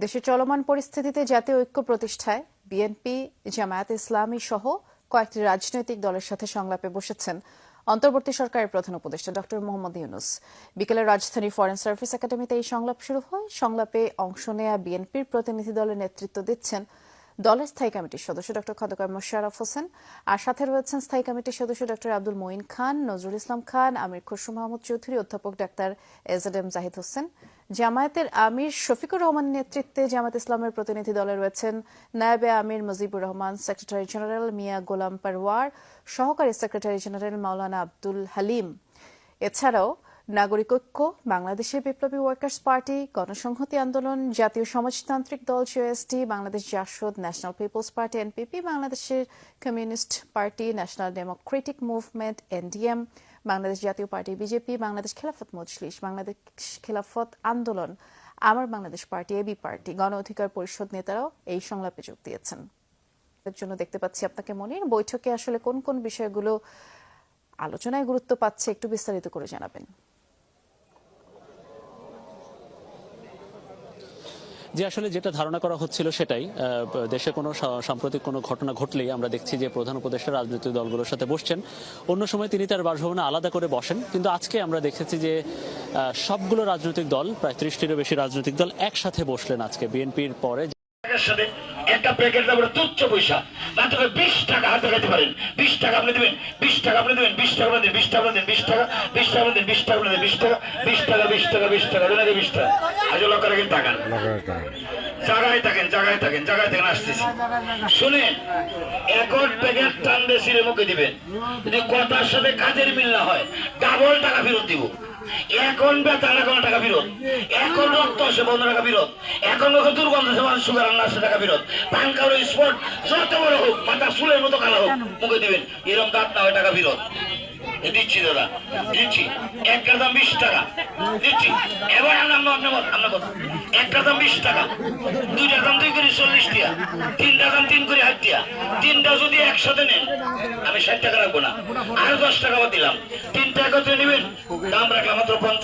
দেশের চলমান পরিস্থিতিতে জাতীয় ঐক্য প্রতিষ্ঠায় বিএনপি, জামায়াতে ইসলামী সহ কয়েকটি রাজনৈতিক দলের সাথে সংলাপে বসেছেন অন্তর্বর্তী সরকারের প্রধান উপদেষ্টা ড মোহাম্মদ ইউনূস। বিকেলে রাজধানীর ফরেন সার্ভিস একাডেমিতে এই সংলাপ শুরু হয়। সংলাপে অংশ নেয়া বিএনপির প্রতিনিধি দলের নেতৃত্ব দিচ্ছেন দলের স্থায়ী কমিটির সদস্য ড খন্দকার মোশাররফ হোসেন, আর সাথে রয়েছেন স্থায়ী কমিটির সদস্য ড আব্দুল মঈন খান, নজরুল ইসলাম খান, আমির খসরু মাহমুদ চৌধুরী, অধ্যাপক ডাক্তার এজেডএম জাহিদ হোসেন। জামায়াতের আমির শফিকুর রহমানের নেতৃত্বে জামায়াত ইসলামের প্রতিনিধি দলে রয়েছেন নায়েবে আমির মুজিবুর রহমান, সেক্রেটারি জেনারেল মিয়া গোলাম পারওয়ার, সহকারী সেক্রেটারি জেনারেল মাওলানা আব্দুল হালিম। এছাড়াও নাগরিক ঐক্য, বাংলাদেশের বিপ্লবী ওয়ার্কার্স পার্টি, গণসংহতি আন্দোলন, Jatiya Samajtantrik Dal JSD, Bangladesh Jasad, National Peoples Party NPP, বাংলাদেশের Communist Party, National Democratic Movement NDM, Bangladesh Jatiya Party BJP, Bangladesh Khelafat Majlis, Bangladesh Khelafat আন্দোলন, আমার বাংলাদেশ পার্টি এবি পার্টি, গণ অধিকার পরিষদ নেতারাও এই সংলাপে যোগ দিয়েছেন। এর জন্য দেখতে পাচ্ছি আপনাকে মনির, বৈঠকে আসলে কোন কোন বিষয়গুলো আলোচনায় গুরুত্ব পাচ্ছে একটু বিস্তারিত করে জানাবেন। যে আসলে যেটা ধারণা করা হচ্ছিল সেটাই, দেশে কোনো সাম্প্রতিক কোনো ঘটনা ঘটলেই আমরা দেখছি যে প্রধান উপদেষ্টা রাজনৈতিক দলগুলোর সাথে বসছেন। অন্য সময় তিনি তার বাসভবনে আলাদা করে বসেন, কিন্তু আজকে আমরা দেখেছি যে সবগুলো রাজনৈতিক দল, প্রায় 30টিরও বেশি রাজনৈতিক দল একসাথে বসলেন আজকে বিএনপির পরে। একটা প্যাকেট দামের তুচ্ছ পয়সা, মাত্র 20 টাকা হাতে খাইতে পারেন। 20 টাকা আপনি দিবেন, 20 টাকা আপনি দিবেন, 20 টাকা দেন, 20 টাকা দেন, 20 টাকা, 20 টাকা দেন, 20 টাকা দেন, 20 টাকা, 20 টাকা, 20 টাকা, 20 টাকা দেন, 20 টাকা। আজ লোকেরা কিন্তু টাকা জায়গায় থাকেন আসতেছি। শুনেন, এখন প্যাকেট টানবে সিরে মুখে দিবেন, যদি কথার সাথে কাজের মিল না হয় ডাবল টাকা ফেরত দিব। এখন বেতন 11 টাকা ফেরত, এখন রক্ত আসে 15 টাকা ফেরত, এখন লোক দুর্গন্ধ আছে মানুষ সুগার 80 টাকা ফেরত। পাঙ্কার স্পট যত বড় হোক, মাথা চুলের মতো কালা হোক, মুখে দিবেন, এরকম দাঁত না হয় টাকা ফেরত দিচ্ছি। দাদা দিচ্ছি, একটা দাম 20 টাকা দিচ্ছি। এবার আপনার একটা দাম 20 টাকা, দুইটা দাম 2 করে 40 টাকা, তিনটা দাম 3 করে 8 টাকা। তিনটা যদি একসাথে নেন আমি 60 টাকা রাখবো না, আর 10 টাকা দিলাম। তিনটা একত্রে নেবেন, দাম রাখলাম মাত্র 50